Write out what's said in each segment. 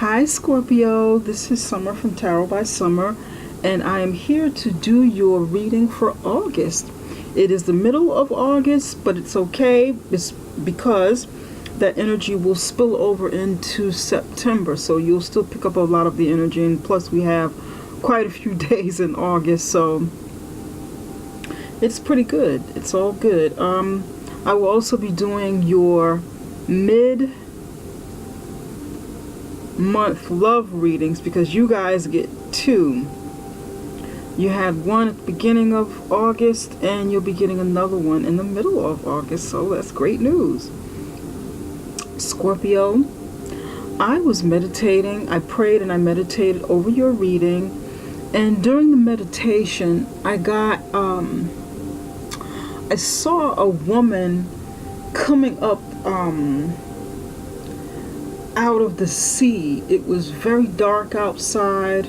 Hi Scorpio, this is Summer from Tarot by Summer, and I am here to do your reading for August. It is the middle of August, but it's okay. It's because that energy will spill over into September, so you'll still pick up a lot of the energy, and plus we have quite a few days in August, so it's pretty good. It's all good. I will also be doing your mid-month love readings because you guys get two. You had one at the beginning of August and you'll be getting another one in the middle of August, so that's great news. Scorpio, I was meditating. I prayed and I meditated over your reading, and during the meditation I saw a woman coming up out of the sea. It was very dark outside,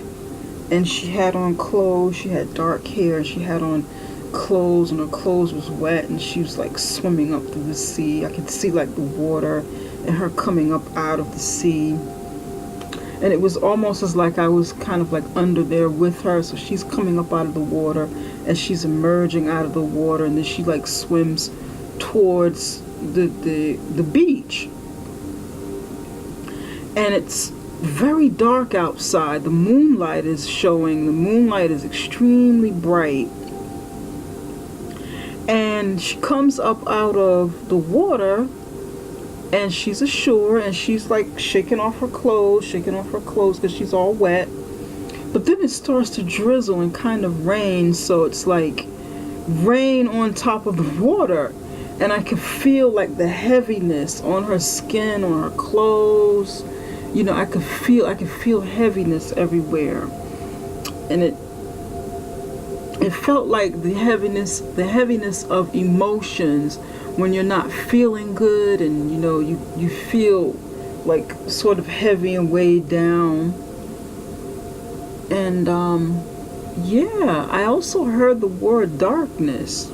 and she had on clothes. She had dark hair, and she had on clothes, and her clothes was wet, and she was like swimming up through the sea. I could see like the water and her coming up out of the sea, and it was almost as like I was kind of like under there with her. So she's coming up out of the water and she's emerging out of the water, and then she like swims towards the beach. And it's very dark outside. The moonlight is showing. The moonlight is extremely bright. And she comes up out of the water, and she's ashore, and she's like shaking off her clothes because she's all wet. But then it starts to drizzle and kind of rain, so it's like rain on top of the water. And I can feel like the heaviness on her skin, on her clothes. You know, I could feel heaviness everywhere. And it felt like the heaviness of emotions when you're not feeling good, and you know, you feel like sort of heavy and weighed down. And yeah, I also heard the word darkness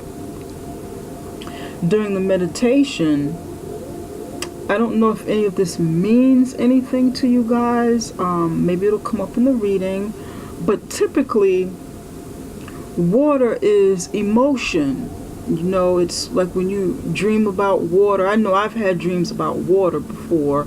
during the meditation. I don't know if any of this means anything to you guys. Maybe it'll come up in the reading. But typically, water is emotion. You know, it's like when you dream about water. I know I've had dreams about water before.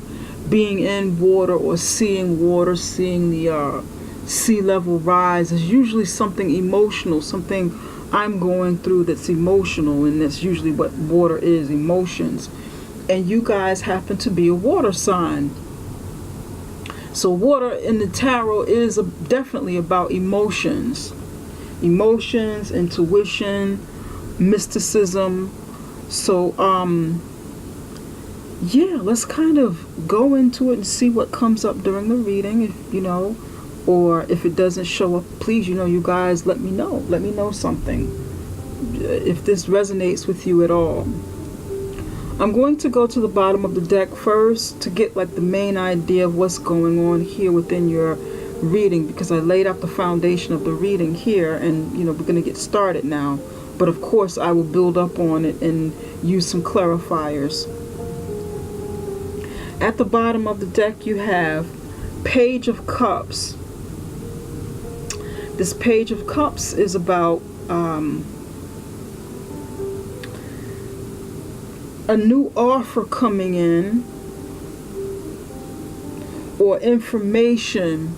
Being in water or seeing the sea level rise is usually something emotional, something I'm going through that's emotional, and that's usually what water is, emotions. And you guys happen to be a water sign. So water in the tarot is definitely about emotions. Emotions, intuition, mysticism. So yeah, let's kind of go into it and see what comes up during the reading. If you know, or if it doesn't show up, please, you know, you guys let me know something if this resonates with you at all. I'm going to go to the bottom of the deck first to get like the main idea of what's going on here within your reading, because I laid out the foundation of the reading here, and you know, we're going to get started now. But of course I will build up on it and use some clarifiers. At the bottom of the deck you have Page of Cups. This Page of Cups is about a new offer coming in, or information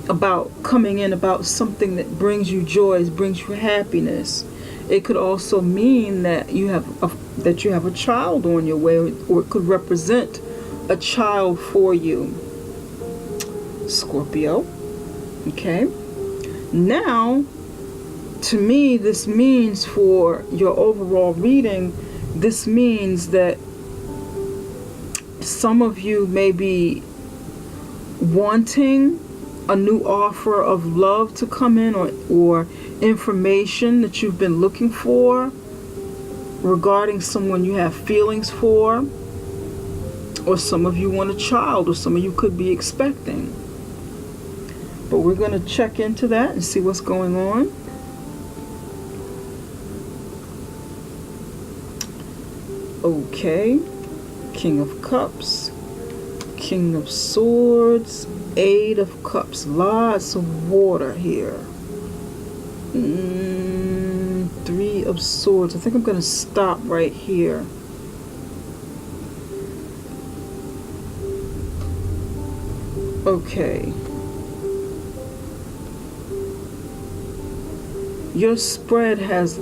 about coming in about something that brings you joy, brings you happiness. It could also mean that you have a child on your way, or it could represent a child for you, Scorpio. Okay, now to me this means, for your overall reading, this means that some of you may be wanting a new offer of love to come in, or information that you've been looking for regarding someone you have feelings for, or some of you want a child, or some of you could be expecting. But we're going to check into that and see what's going on. Okay, King of Cups, King of Swords, Eight of Cups. Lots of water here. Three of Swords. I think I'm going to stop right here. Okay. Your spread has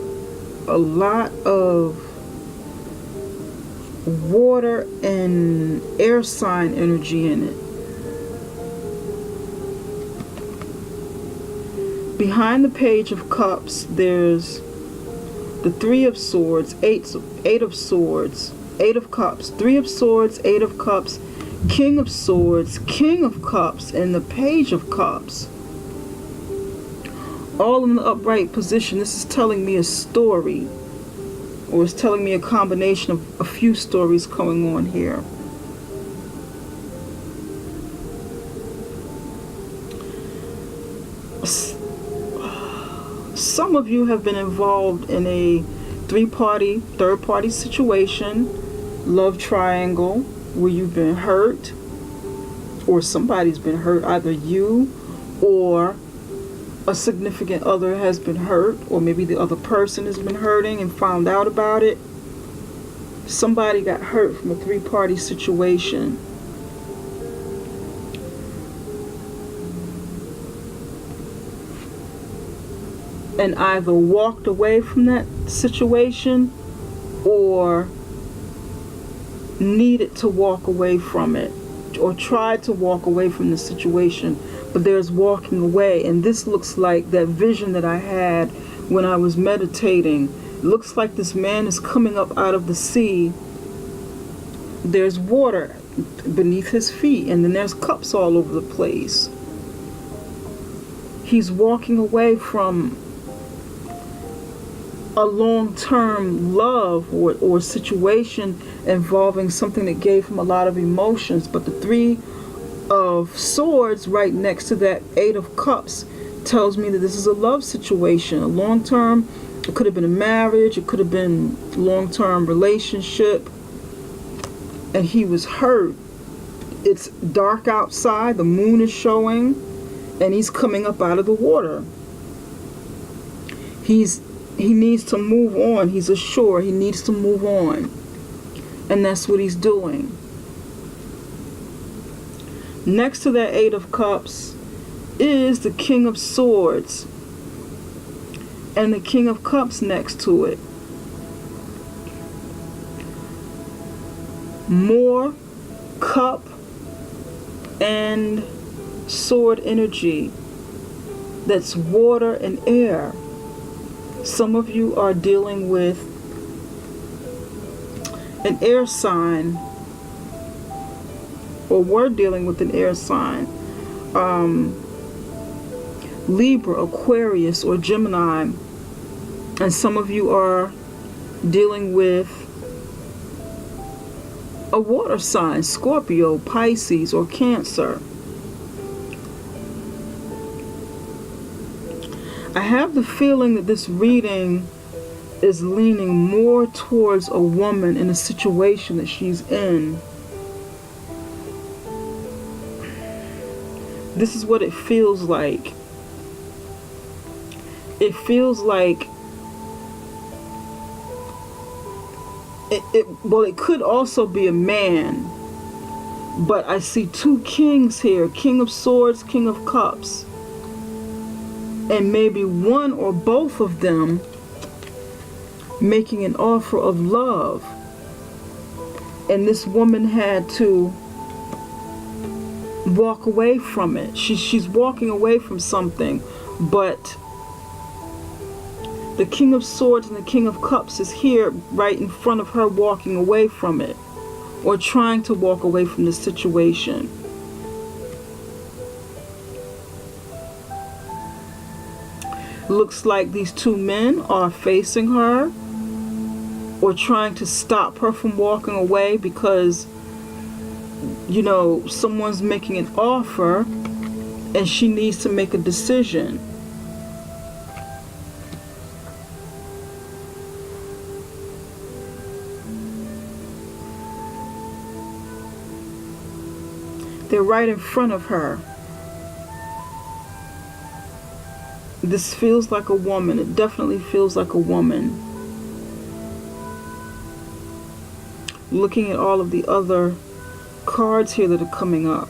a lot of water and air sign energy in it. Behind the Page of Cups, there's the Three of Swords, Eight of Swords, Eight of Cups, Three of Swords, Eight of Cups, King of Swords, King of Cups, and the Page of Cups. All in the upright position. This is telling me a story, or it's telling me a combination of a few stories going on here. Some of you have been involved in a three-party, third-party situation, love triangle, where you've been hurt, or somebody's been hurt, either you or a significant other has been hurt, or maybe the other person has been hurting and found out about it. Somebody got hurt from a three-party situation. And either walked away from that situation or needed to walk away from it, or tried to walk away from the situation, but there's walking away. And this looks like that vision that I had when I was meditating. It looks like this man is coming up out of the sea. There's water beneath his feet, and then there's cups all over the place. He's walking away from a long-term love or situation involving something that gave him a lot of emotions. But the Three of Swords right next to that Eight of Cups tells me that this is a love situation, a long-term. It could have been a marriage, it could have been a long-term relationship, and he was hurt. It's dark outside, the moon is showing, and he's coming up out of the water. He needs to move on. He's ashore. He needs to move on. And that's what he's doing. Next to that Eight of Cups is the King of Swords. And the King of Cups next to it. More cup and sword energy. That's water and air. Some of you are dealing with an air sign, or were dealing with an air sign. Libra, Aquarius, or Gemini. And some of you are dealing with a water sign, Scorpio, Pisces, or Cancer. I have the feeling that this reading is leaning more towards a woman in a situation that she's in. This is what it feels like. It feels like well, it could also be a man, but I see two kings here, King of Swords, King of Cups. And maybe one or both of them making an offer of love. And this woman had to walk away from it. She's walking away from something. But the King of Swords and the King of Cups is here right in front of her, walking away from it. Or trying to walk away from the situation. Looks like these two men are facing her or trying to stop her from walking away because, you know, someone's making an offer and she needs to make a decision. They're right in front of her. This feels like a woman. It definitely feels like a woman. Looking at all of the other cards here that are coming up.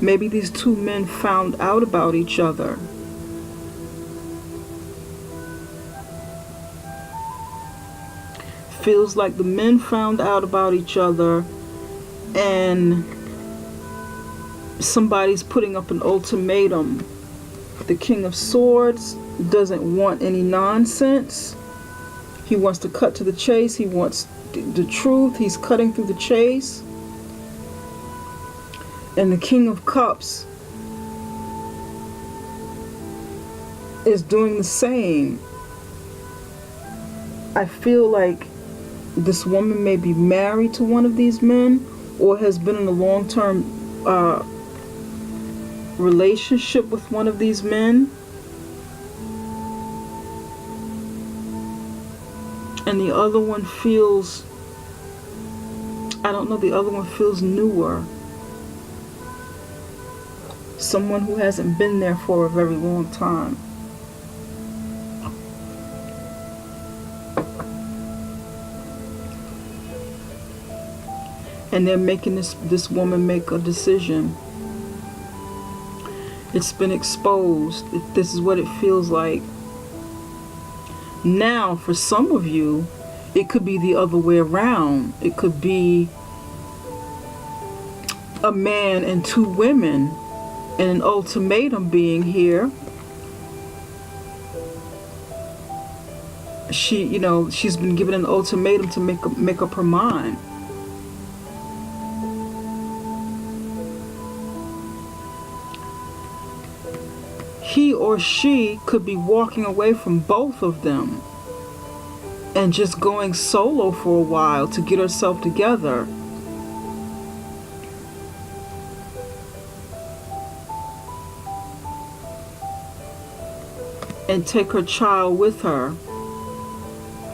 Maybe these two men found out about each other. Feels like the men found out about each other and somebody's putting up an ultimatum. The King of Swords doesn't want any nonsense. He wants to cut to the chase. He wants the truth. He's cutting through the chase. And the King of Cups is doing the same. I feel like this woman may be married to one of these men or has been in a long-term relationship with one of these men. And the other one feels, I don't know, the other one feels newer. Someone who hasn't been there for a very long time. And they're making this woman make a decision. It's been exposed. This is what it feels like. Now, for some of you, it could be the other way around. It could be a man and two women and an ultimatum being here. She's been given an ultimatum to make up her mind. He or she could be walking away from both of them and just going solo for a while to get herself together. And take her child with her.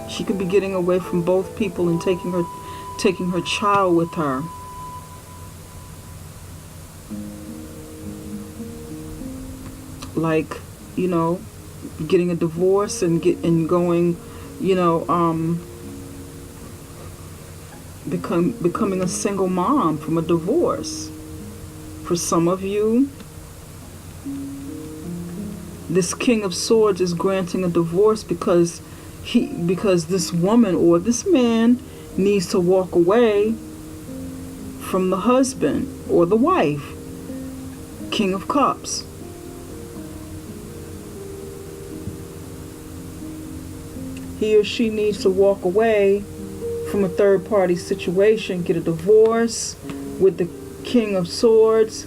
She could be getting away from both people and taking her child with her. Like, getting a divorce and going, becoming a single mom from a divorce. For some of you, this King of Swords is granting a divorce because this woman or this man needs to walk away from the husband or the wife. King of Cups. He or she needs to walk away from a third-party situation, get a divorce with the King of Swords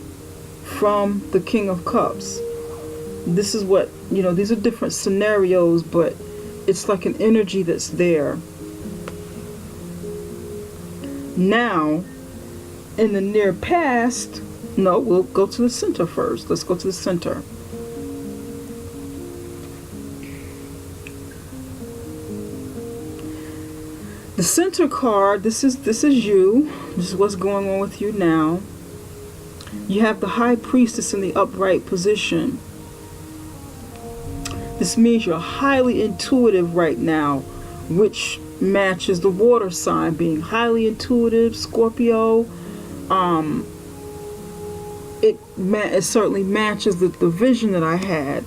from the King of Cups. This is what, these are different scenarios, but it's like an energy that's there. Now, in the near past, no, we'll go to the center first. Let's go to the center. The center card, this is you. This is what's going on with you now. You have the High Priestess in the upright position. This means you're highly intuitive right now, which matches the water sign being highly intuitive, Scorpio. It certainly matches the vision that I had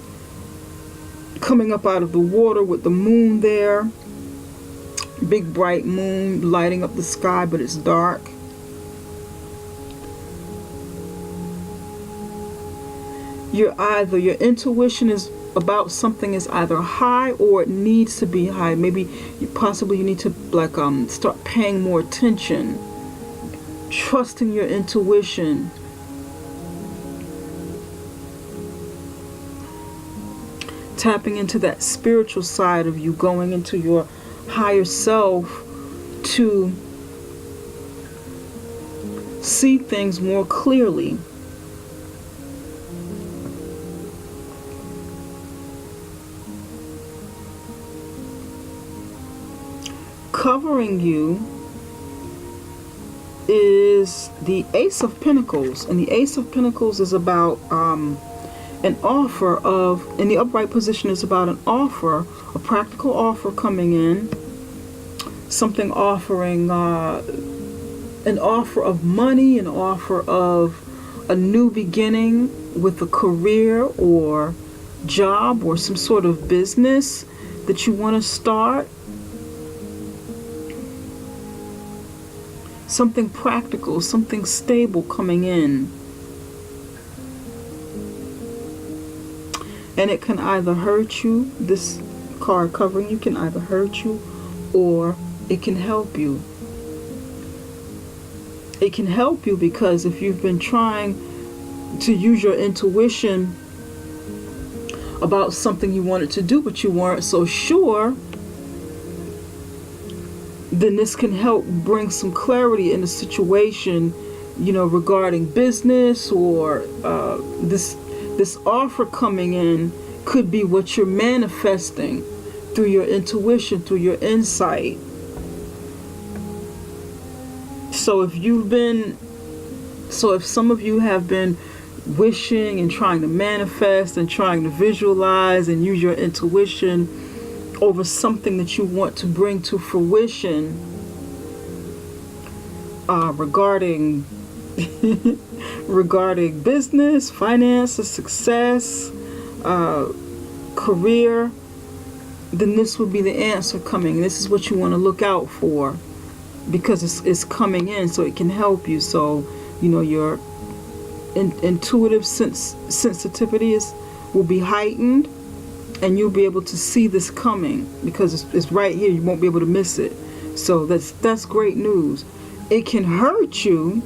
coming up out of the water with the moon there. Big bright moon lighting up the sky, but it's dark. Your intuition is about something is either high or it needs to be high. Maybe possibly you need to start paying more attention, trusting your intuition. Tapping into that spiritual side of you, going into your higher self to see things more clearly. Covering you is the Ace of Pentacles. And the Ace of Pentacles is about an offer of, in the upright position, is about an offer, a practical offer coming in. Something offering an offer of money, an offer of a new beginning with a career or job or some sort of business that you want to start. Something practical, something stable coming in. And it can either hurt you, this card covering you can either hurt you or it can help you. It can help you because if you've been trying to use your intuition about something you wanted to do but you weren't so sure, then this can help bring some clarity in the situation, you know, regarding business, or this offer coming in could be what you're manifesting through your intuition, through your insight. So if some of you have been wishing and trying to manifest and trying to visualize and use your intuition over something that you want to bring to fruition, regarding business, finances, success, career, then this would be the answer coming. This is what you want to look out for, because it's coming in, so it can help you. So, you know, your intuitive sensitivity will be heightened, and you'll be able to see this coming because it's right here. You won't be able to miss it. So that's great news. It can hurt you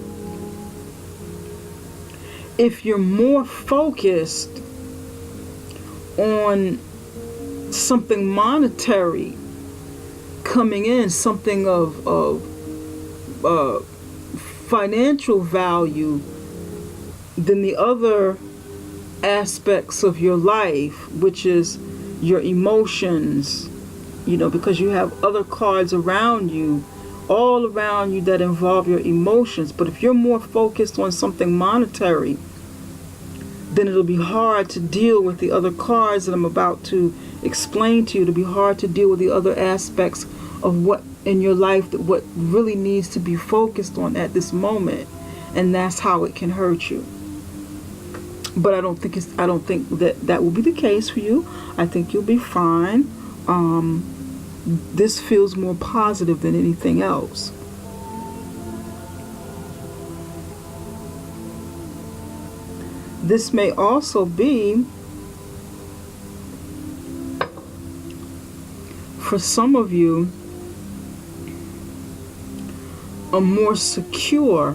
if you're more focused on something monetary coming in, something of financial value, than the other aspects of your life, which is your emotions, you know, because you have other cards around you, all around you, that involve your emotions. But if you're more focused on something monetary, then it'll be hard to deal with the other cards that I'm about to explain to you. It'll be hard to deal with the other aspects of what in your life, that what really needs to be focused on at this moment, and that's how it can hurt you. But I don't think that will be the case for you. I think you'll be fine. This feels more positive than anything else. This may also be, for some of you, a more secure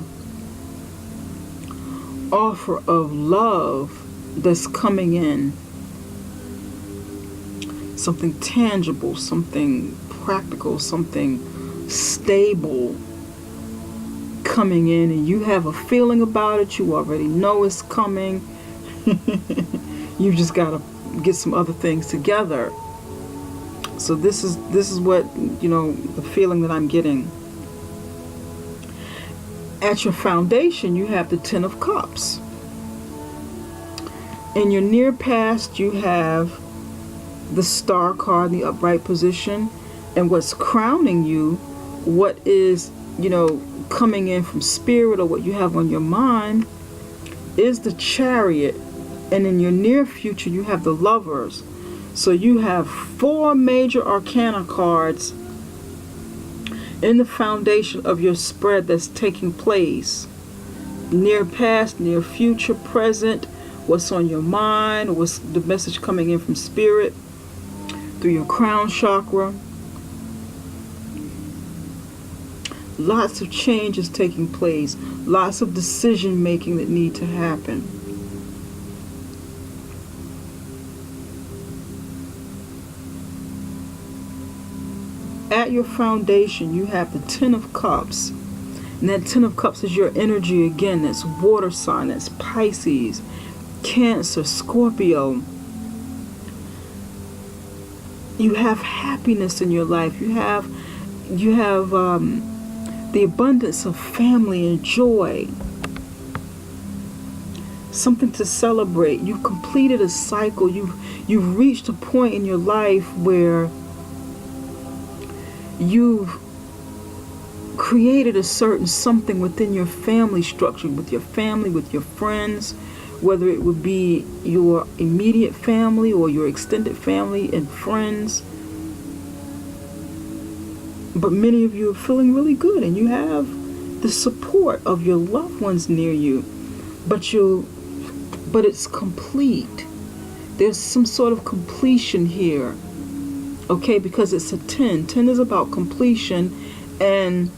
offer of love that's coming in. Something tangible, something practical, something stable coming in, and you have a feeling about it. You already know it's coming. You just got to get some other things together. So this is what, you know, the feeling that I'm getting. At your foundation, you have the Ten of Cups. In your near past, you have the Star card in the upright position. And what's crowning you, what is, you know, coming in from spirit, or what you have on your mind, is the Chariot. And in your near future, you have the Lovers. So you have 4 major arcana cards in the foundation of your spread that's taking place. Near past, near future, present, what's on your mind, or what's the message coming in from spirit through your crown chakra. Lots of changes taking place, lots of decision making that need to happen. At your foundation, you have the Ten of Cups. And that Ten of Cups is your energy again. That's water sign, that's Pisces, Cancer, Scorpio. You have happiness in your life. You have the abundance of family and joy. Something to celebrate. You've completed a cycle. You've reached a point in your life where you've created a certain something within your family structure, with your family, with your friends, whether it would be your immediate family or your extended family and friends. But many of you are feeling really good, and you have the support of your loved ones near you, but it's complete. There's some sort of completion here, okay, because it's a 10. 10 is about completion and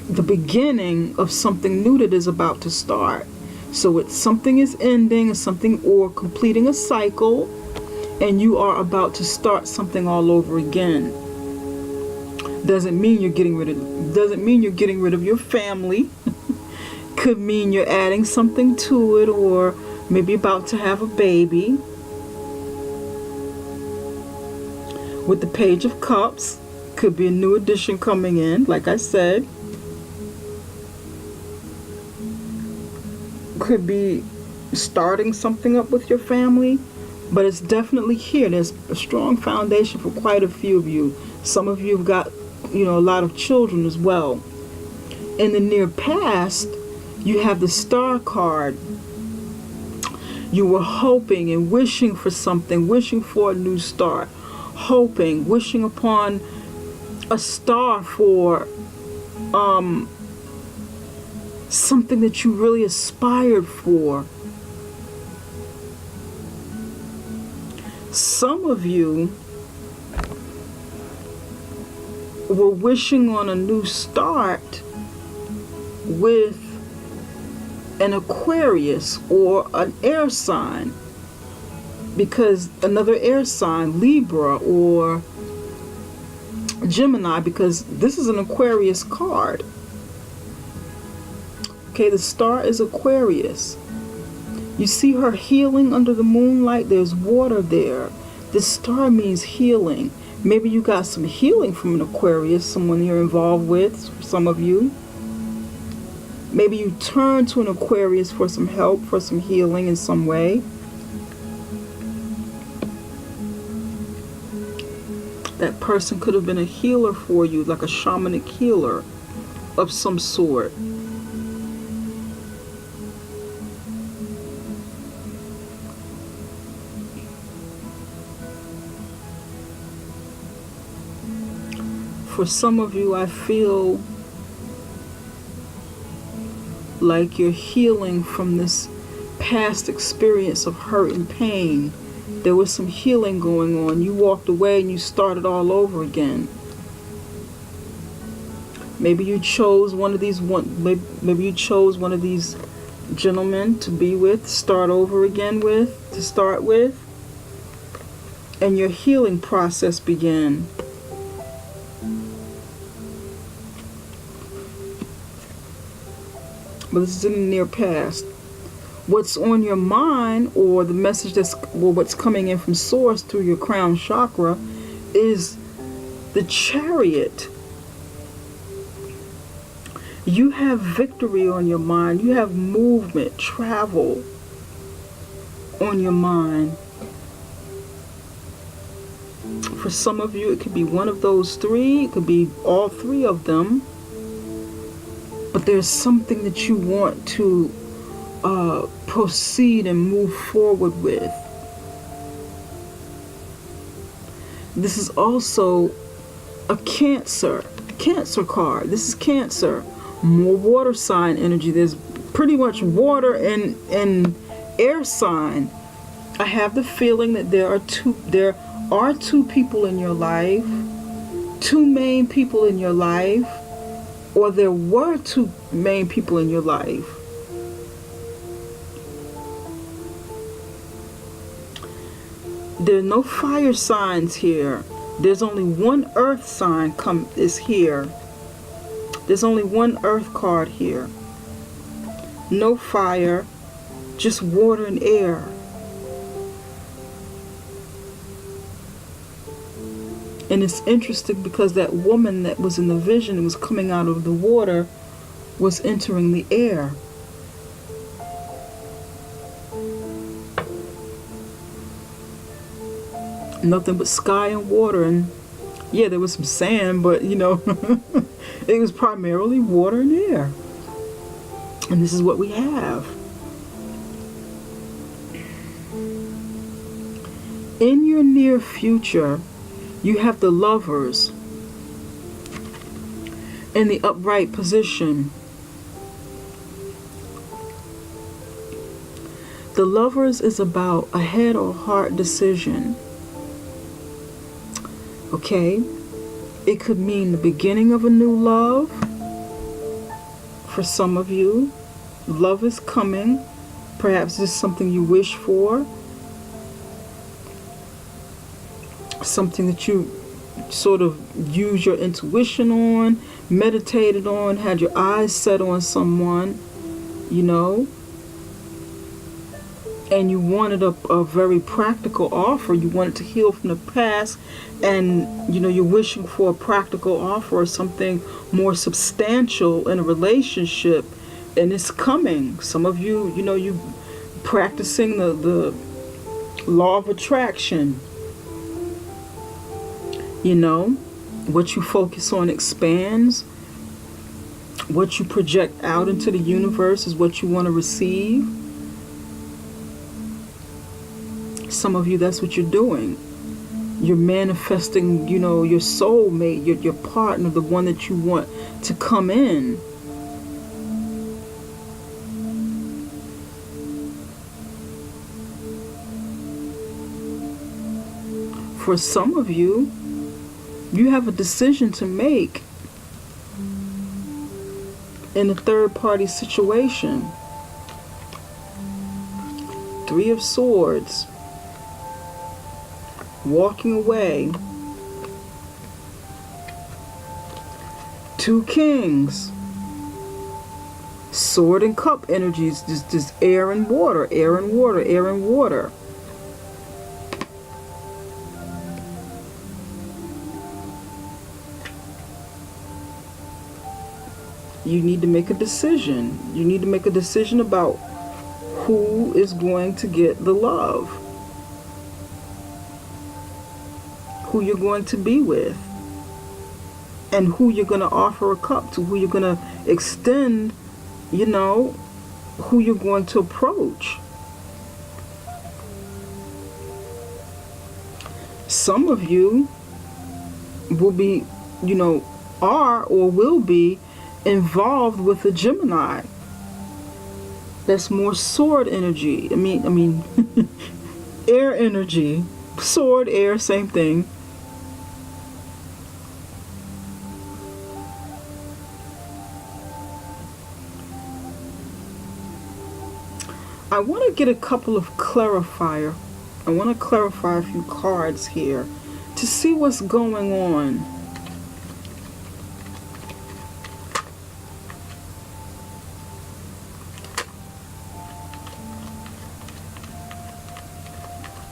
the beginning of something new that is about to start. So it's something is ending, something or completing a cycle, and you are about to start something all over again. Doesn't mean you're getting rid of your family. Could mean you're adding something to it, or maybe about to have a baby. With the Page of Cups, could be a new addition coming in, like I said. Could be starting something up with your family, but it's definitely here. There's a strong foundation for quite a few of you. Some of you have got, a lot of children as well. In the near past, you have the Star card. You were hoping and wishing for something, wishing for a new start, hoping, wishing upon a star for something that you really aspired for. Some of you were wishing on a new start with an Aquarius or an air sign, because another air sign, Libra or Gemini, because this is an Aquarius card. Okay, the star is Aquarius. You see her healing under the moonlight. There's water there. This star means healing. Maybe you got some healing from an Aquarius, someone you're involved with, some of you. Maybe you turn to an Aquarius for some help, for some healing in some way. That person could have been a healer for you, like a shamanic healer of some sort. For some of you, I feel like you're healing from this past experience of hurt and pain. There was some healing going on. You walked away and you started all over again. Maybe you chose one of these gentlemen to be with, start over again with, to start with, and your healing process began. But this is in the near past. What's on your mind, or the message what's coming in from Source through your crown chakra, is the Chariot. You have victory on your mind. You have movement, travel on your mind. For some of you, it could be one of those three. It could be all three of them. But there's something that you want to proceed and move forward with. This is also a Cancer card. This is Cancer. More water sign energy. There's pretty much water and air sign. I have the feeling that there are two people in your life, two main people in your life, or there were two main people in your life. There are no fire signs here. There's only one earth sign is here. There's only one earth card here. No fire, just water and air. And it's interesting because that woman that was in the vision that was coming out of the water was entering the air. Nothing but sky and water, and yeah, there was some sand, but you know, it was primarily water and air. And this is what we have. In your near future, you have the Lovers in the upright position. The Lovers is about a head or heart decision. Okay? It could mean the beginning of a new love. For some of you, love is coming. Perhaps this is something you wish for. Something that you sort of use your intuition on, meditated on, had your eyes set on someone, you know, and you wanted a very practical offer. You wanted to heal from the past, and you know, you're wishing for a practical offer or something more substantial in a relationship, and it's coming. Some of you, you know, you practicing the law of attraction. You know, what you focus on expands. What you project out into the universe is what you want to receive. Some of you, that's what you're doing. You're manifesting, you know, your soulmate, your partner, the one that you want to come in. For some of you, you have a decision to make in a third-party situation. 3 of Swords. Walking away. 2 Kings. Sword and Cup energies. Just air and water, air and water, air and water. You need to make a decision. You need to make a decision about who is going to get the love. Who you're going to be with. And who you're going to offer a cup to. Who you're going to extend, you know, who you're going to approach. Some of you will be, you know, are or will be involved with a Gemini. That's more sword energy. I mean air energy. Sword, air, same thing. I want to get a couple of clarifier. I want to clarify a few cards here to see what's going on.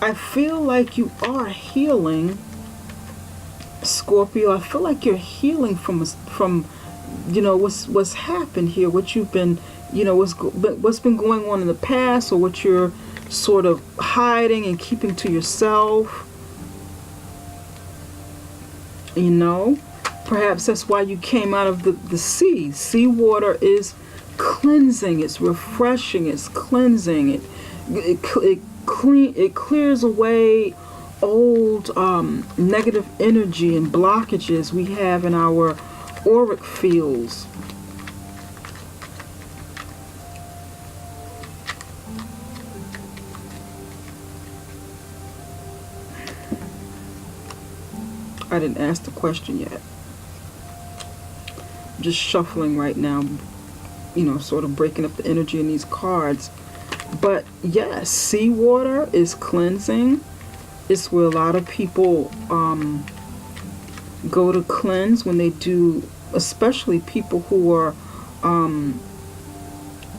I feel like you are healing, Scorpio. I feel like you're healing from you know, what's happened here, what you've been, you know, what's been going on in the past, or what you're sort of hiding and keeping to yourself. You know, perhaps that's why you came out of the sea. Sea water is cleansing. It's refreshing. It's cleansing. It clears away old negative energy and blockages we have in our auric fields. I didn't ask the question yet. I'm just shuffling right now, you know, sort of breaking up the energy in these cards. But yes, seawater is cleansing. It's where a lot of people go to cleanse when they do, especially people who are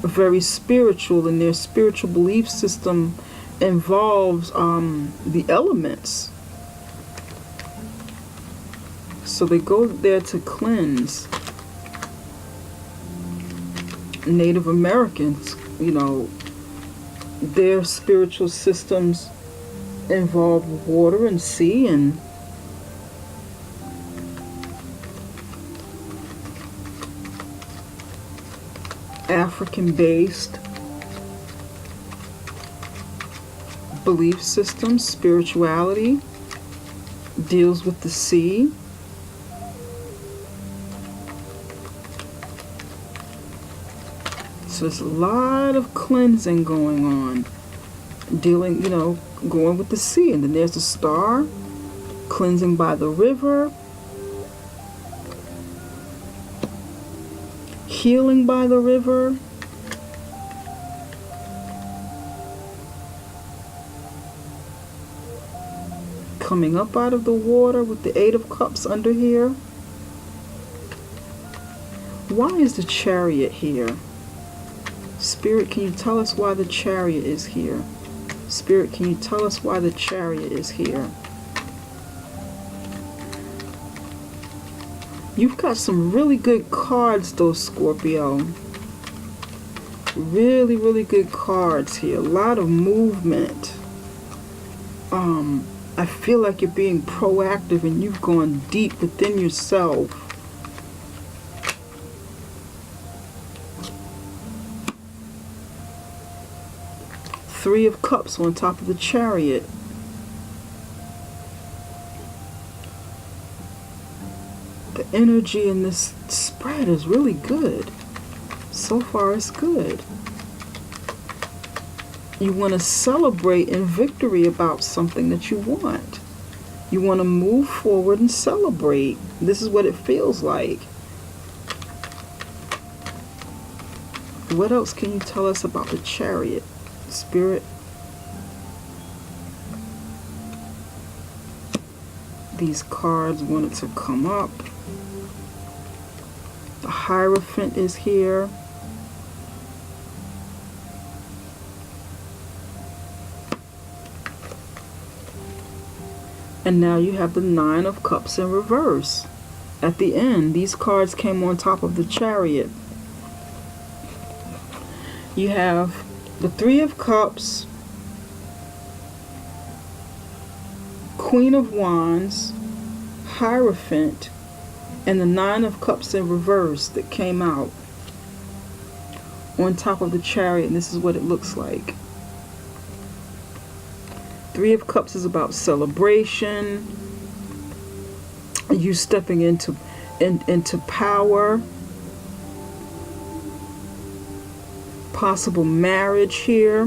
very spiritual, and their spiritual belief system involves the elements. So they go there to cleanse. Native Americans, their spiritual systems involve water and sea, and African-based belief systems, spirituality deals with the sea. So there's a lot of cleansing going on, going with the sea. And then there's the star, cleansing by the river, healing by the river, coming up out of the water with the Eight of Cups under here. Why is the Chariot here? Spirit, can you tell us why the Chariot is here? Spirit, can you tell us why the Chariot is here? You've got some really good cards though, Scorpio. Really, really good cards here. A lot of movement. I feel like you're being proactive and you've gone deep within yourself. Three of Cups on top of the Chariot. The energy in this spread is really good. So far, it's good. You want to celebrate in victory about something that you want. You want to move forward and celebrate. This is what it feels like. What else can you tell us about the Chariot, Spirit? These cards wanted to come up. The Hierophant is here. And now you have the Nine of Cups in reverse. At the end, these cards came on top of the Chariot. You have the Three of Cups, Queen of Wands, Hierophant, and the Nine of Cups in reverse that came out on top of the Chariot. And this is what it looks like. Three of Cups is about celebration, you stepping into power, possible marriage here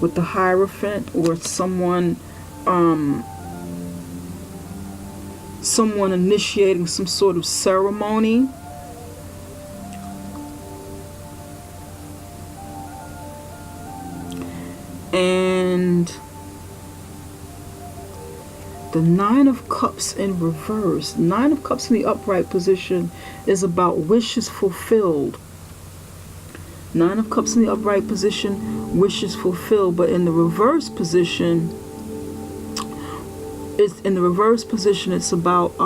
with the Hierophant, or someone initiating some sort of ceremony. And the Nine of Cups in reverse. Nine of Cups in the upright position is about wishes fulfilled. Nine of Cups in the upright position, wishes fulfilled. But in the reverse position, it's about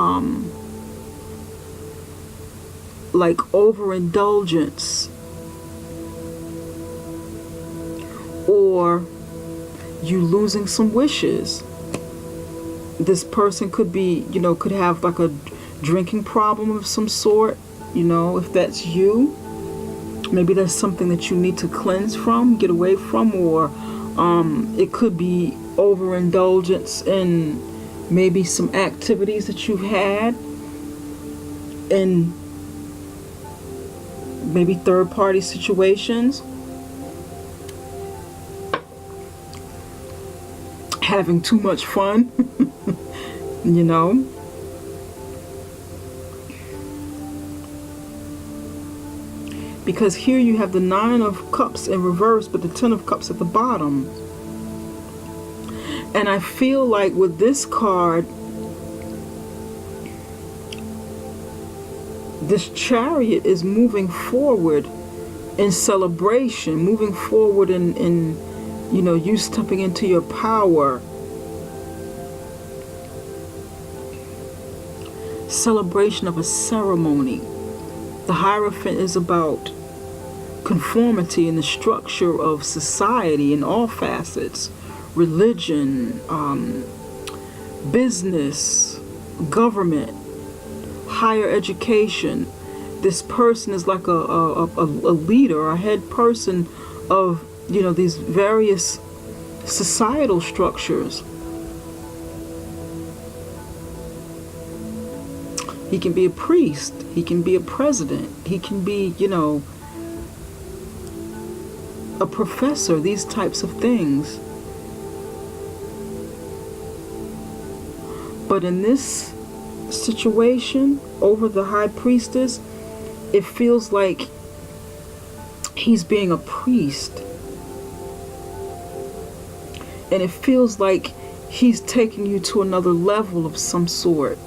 like overindulgence, or you losing some wishes. This person could be, could have like a drinking problem of some sort, if that's you. Maybe that's something that you need to cleanse from, get away from, or it could be overindulgence in maybe some activities that you've had, in maybe third-party situations. Having too much fun, Because here you have the Nine of Cups in reverse, but the Ten of Cups at the bottom. And I feel like with this card, this Chariot is moving forward in celebration, moving forward in you stepping into your power. celebration of a ceremony. The Hierophant is about conformity in the structure of society in all facets, religion, business, government, higher education. This person is like a leader, a head person of, these various societal structures. He can be a priest, he can be a president, he can be, a professor, these types of things. But in this situation, over the high priestess, it feels like he's being a priest. And it feels like he's taking you to another level of some sort.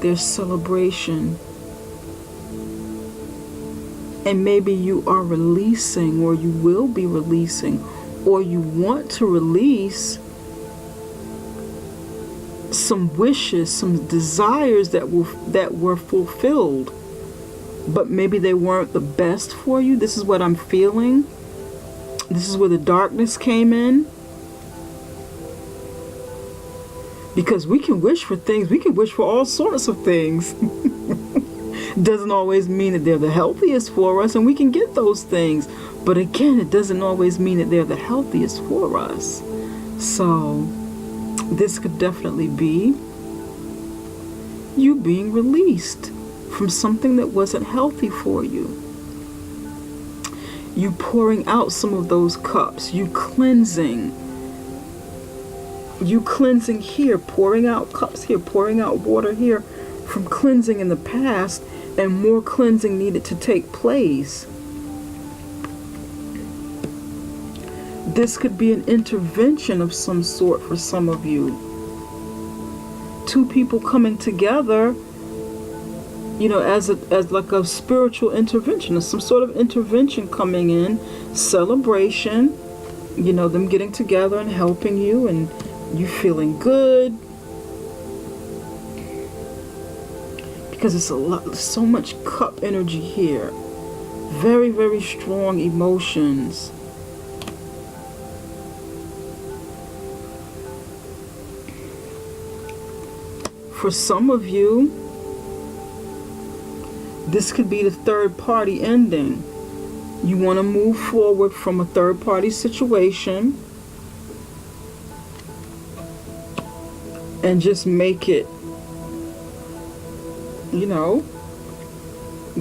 There's celebration. And maybe you are releasing, or you will be releasing, or you want to release some wishes, some desires that were fulfilled, but maybe they weren't the best for you. This is what I'm feeling. This is where the darkness came in. Because we can wish for things, we can wish for all sorts of things. Doesn't always mean that they're the healthiest for us, and we can get those things. But again, it doesn't always mean that they're the healthiest for us. So this could definitely be you being released from something that wasn't healthy for you. You pouring out some of those cups, you cleansing here, pouring out cups here, pouring out water here from cleansing in the past, and more cleansing needed to take place. This could be an intervention of some sort for some of you. Two people coming together, as like a spiritual intervention, or some sort of intervention coming in, celebration, them getting together and helping you, and you feeling good. Because it's so much cup energy here. Very, very strong emotions. For some of you, this could be the third party ending. You want to move forward from a third party situation and just make it,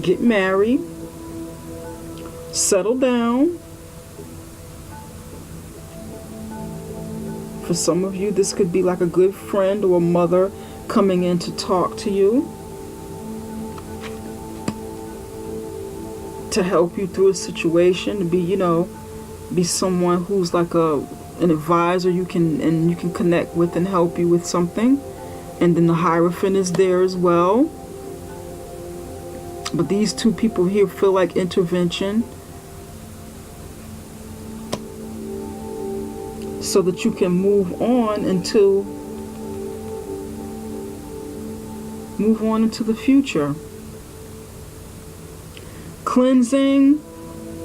get married, settle down. For some of you, this could be like a good friend or a mother coming in to talk to you, to help you through a situation, to be someone who's like an advisor you can connect with and help you with something. And then the Hierophant is there as well. But these two people here feel like intervention, so that you can move on into the future. Cleansing,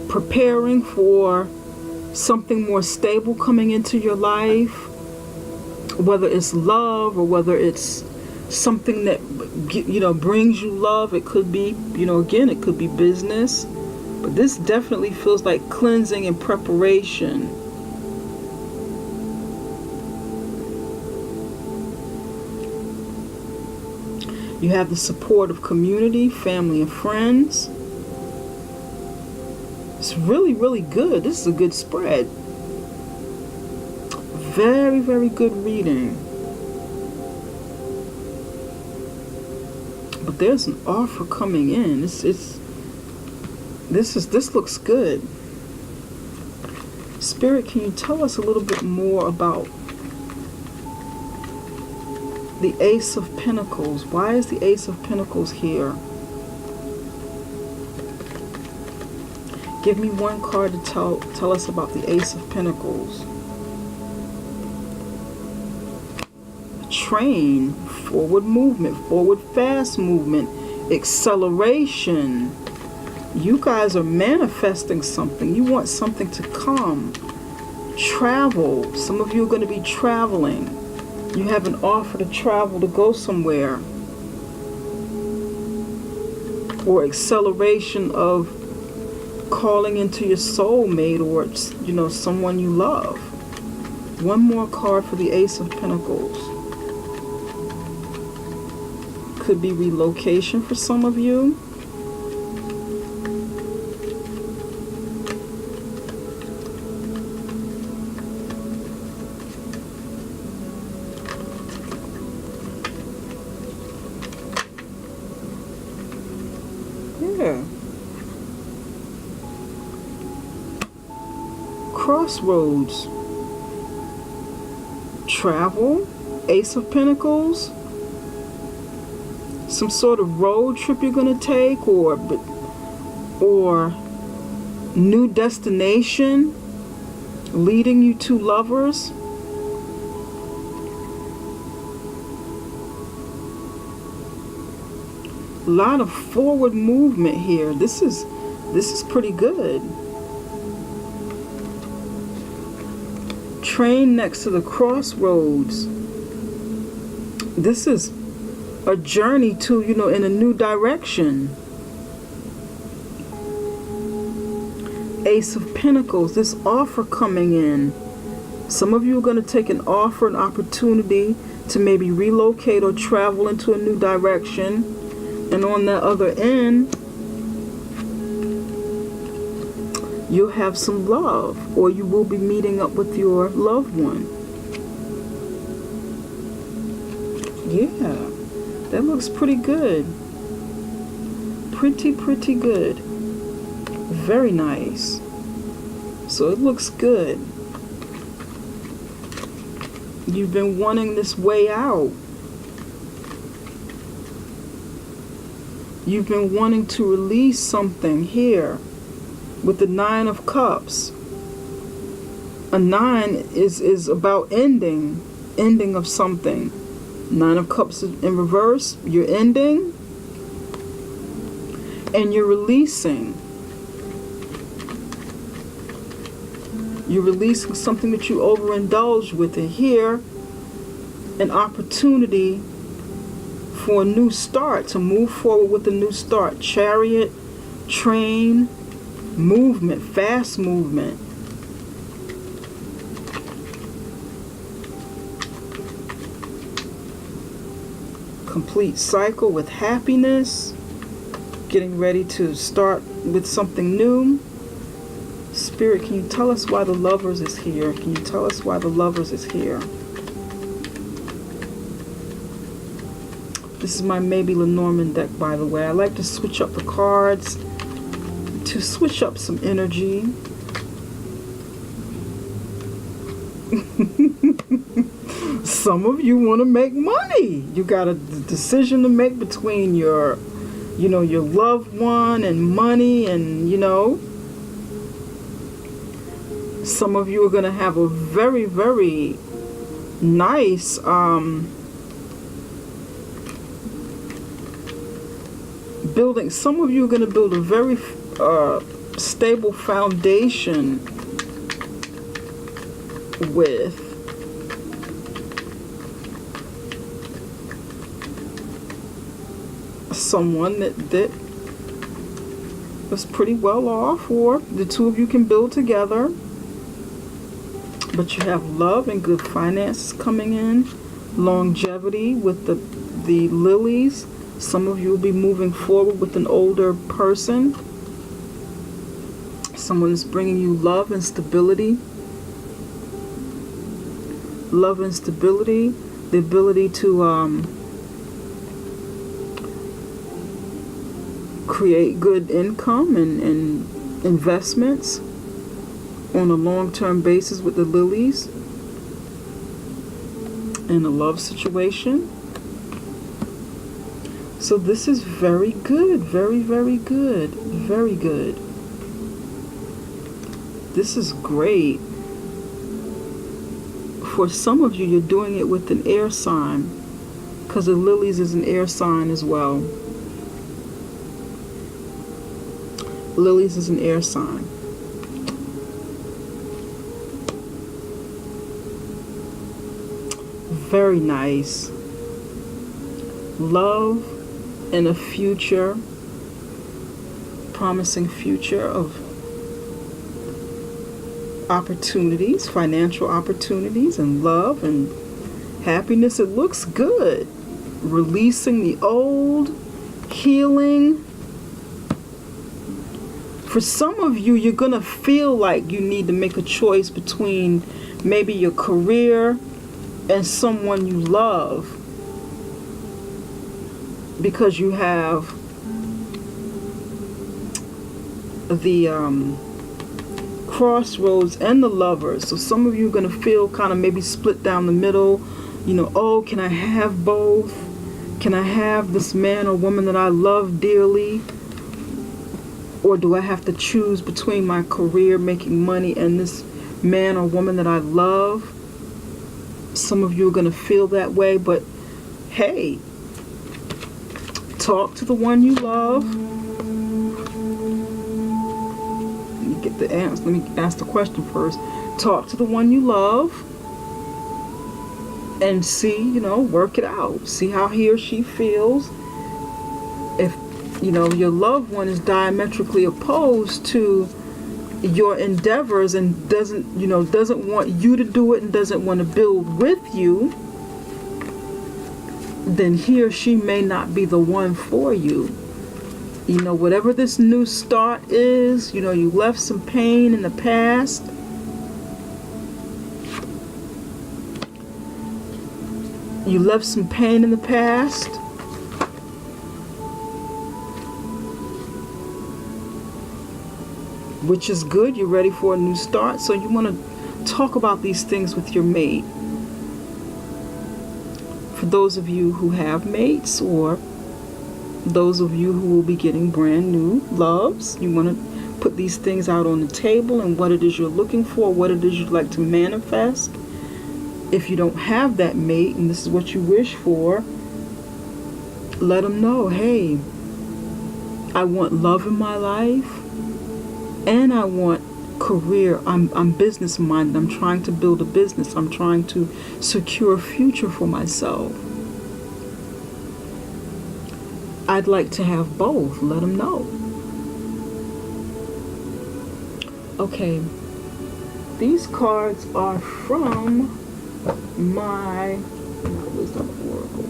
preparing for something more stable coming into your life, whether it's love or whether it's something that brings you love. It could be, again, it could be business, but this definitely feels like cleansing and preparation. You have the support of community, family, and friends. It's really, really good. This is a good spread. Very, very good reading. But there's an offer coming in. This looks good. Spirit, can you tell us a little bit more about the Ace of Pentacles? Why is the Ace of Pentacles here? Give me one card to tell us about the Ace of Pentacles. Train, forward movement, forward fast movement, acceleration. You guys are manifesting something. You want something to come. Travel. Some of you are going to be traveling. You have an offer to travel, to go somewhere. Or acceleration of calling into your soulmate, or, you know, someone you love. One more card for the Ace of Pentacles. Could be relocation for some of you. Yeah. Crossroads. Travel. Ace of Pentacles. Some sort of road trip you're going to take, or new destination leading you to lovers. A lot of forward movement here. This is pretty good. Train next to the crossroads. This is a journey to, you know, in a new direction. Ace of Pentacles, this offer coming in. Some of you are going to take an offer, an opportunity to maybe relocate or travel into a new direction. And on the other end, you'll have some love, or you will be meeting up with your loved one. Yeah. That looks pretty good. Pretty good. Very nice. So it looks good. You've been wanting this way out. You've been wanting to release something here with the Nine of Cups. A 9 is about ending of something. Nine of Cups in reverse, you're ending and you're releasing. You're releasing something that you overindulged with. And here, an opportunity for a new start, to move forward with a new start. Chariot, train, movement, fast movement. Complete cycle with happiness, getting ready to start with something new. Spirit, can you tell us why the Lovers is here? Can you tell us why the Lovers is here? This is my Maybe Lenormand deck, by the way. I like to switch up the cards to switch up some energy. Some of you want to make money. You got a decision to make between your, you know, your loved one and money, and, you know, some of you are going to have a very, very nice building. Some of you are going to build a very stable foundation with someone that was pretty well off, or the two of you can build together. But you have love and good finances coming in, longevity with the lilies. Some of you will be moving forward with an older person. Someone is bringing you love and stability. Love and stability, the ability to create good income and investments on a long-term basis with the lilies in a love situation. So this is very good, very, very good, very good. This is great. For some of you, you're doing it with an air sign, because the lilies is an air sign as well. Lilies is an air sign. Very nice. Love and a future, promising future of opportunities, financial opportunities, and love and happiness. It looks good. Releasing the old, healing. For some of you, you're going to feel like you need to make a choice between maybe your career and someone you love, because you have the crossroads and the Lovers. So some of you are going to feel kind of maybe split down the middle. You know, oh, can I have both? Can I have this man or woman that I love dearly? Or do I have to choose between my career, making money, and this man or woman that I love? Some of you are going to feel that way, but hey, talk to the one you love. Let me get the answer. Let me ask the question first. Talk to the one you love and see, you know, work it out. See how he or she feels. If, you know, your loved one is diametrically opposed to your endeavors and doesn't want you to do it and doesn't want to build with you, then he or she may not be the one for you. You know, whatever this new start is, you know, you left some pain in the past. You left some pain in the past. Which is good. You're ready for a new start. So you want to talk about these things with your mate. For those of you who have mates, or those of you who will be getting brand new loves, you want to put these things out on the table and what it is you're looking for, what it is you'd like to manifest. If you don't have that mate and this is what you wish for, let them know, hey, I want love in my life and I want career. I'm business minded. I'm trying to build a business. I'm trying to secure a future for myself. I'd like to have both. Let them know. Okay. These cards are from my Wisdom Oracle.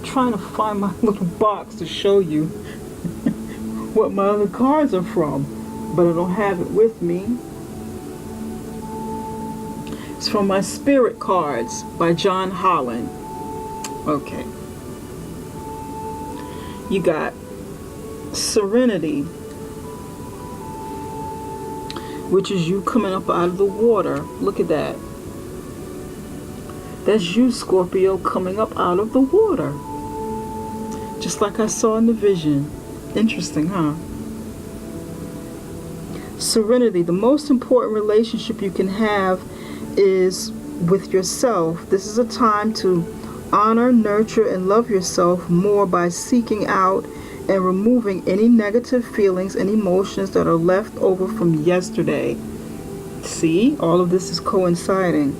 Trying to find my little box to show you what my other cards are from, but I don't have it with me. It's from my Spirit Cards by John Holland. Okay. You got Serenity, which is you coming up out of the water. Look at that. That's you, Scorpio, coming up out of the water. Just like I saw in the vision. Interesting, huh? Serenity. The most important relationship you can have is with yourself. This is a time to honor, nurture, and love yourself more by seeking out and removing any negative feelings and emotions that are left over from yesterday. See, all of this is coinciding.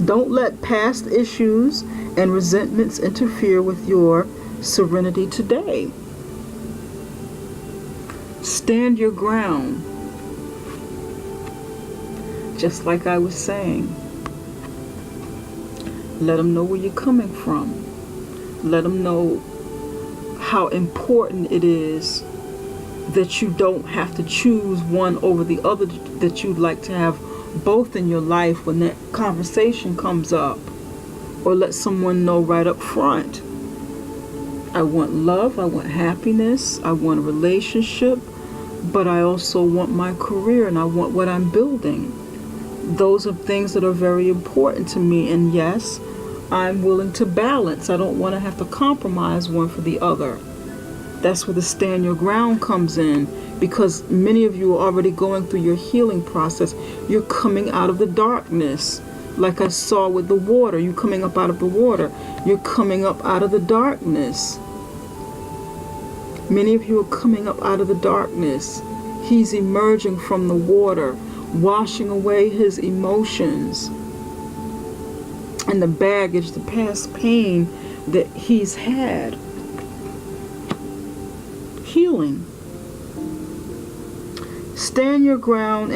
Don't let past issues and resentments interfere with your serenity today. Stand your ground. Just like I was saying. Let them know where you're coming from. Let them know how important it is that you don't have to choose one over the other, that you'd like to have both in your life when that conversation comes up. Or let someone know right up front. I want love, I want happiness, I want a relationship, but I also want my career and I want what I'm building. Those are things that are very important to me, and yes, I'm willing to balance. I don't want to have to compromise one for the other. That's where the stand your ground comes in, because many of you are already going through your healing process. You're coming out of the darkness. Like I saw with the water, you coming up out of the water. You're coming up out of the darkness. Many of you are coming up out of the darkness. He's emerging from the water, washing away his emotions and the baggage, the past pain that he's had. Healing. Stand your ground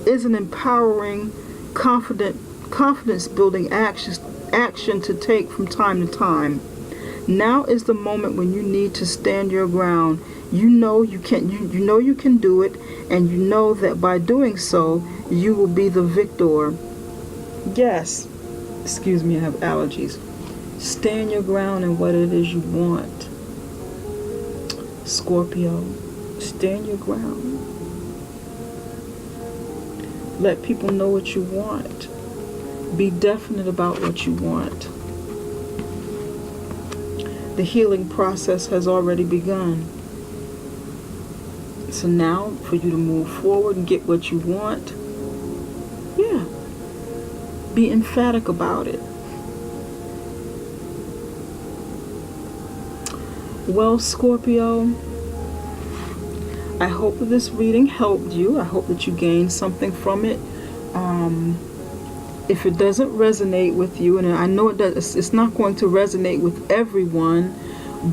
is an empowering, confidence building action to take from time to time. Now is the moment when you need to stand your ground. You know you can do it, and you know that by doing so you will be the victor. Yes. Excuse me, I have allergies. Stand your ground in what it is you want. Scorpio, stand your ground. Let people know what you want. Be definite about what you want. The healing process has already begun. So now, for you to move forward and get what you want, yeah, be emphatic about it. Well, Scorpio, I hope that this reading helped you. I hope that you gained something from it. If it doesn't resonate with you, and I know it does, it's not going to resonate with everyone,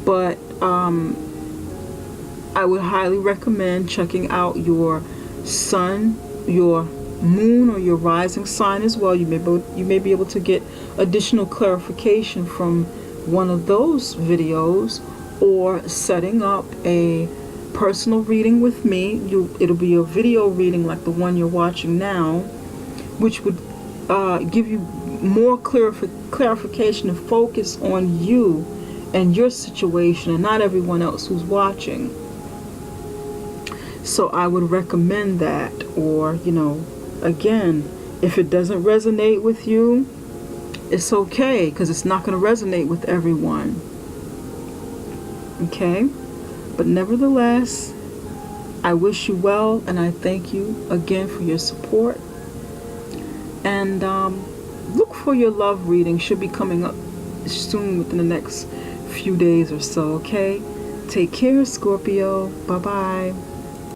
but I would highly recommend checking out your sun, your moon, or your rising sign as well. You may be able to get additional clarification from one of those videos, or setting up a personal reading with me. It'll be a video reading like the one you're watching now, which would give you more clarification and focus on you and your situation, and not everyone else who's watching. So I would recommend that. Or, again, if it doesn't resonate with you, it's okay, because it's not going to resonate with everyone. Okay? But nevertheless, I wish you well, and I thank you again for your support. And look for your love reading. Should be coming up soon, within the next few days or so, okay? Take care, Scorpio. Bye-bye.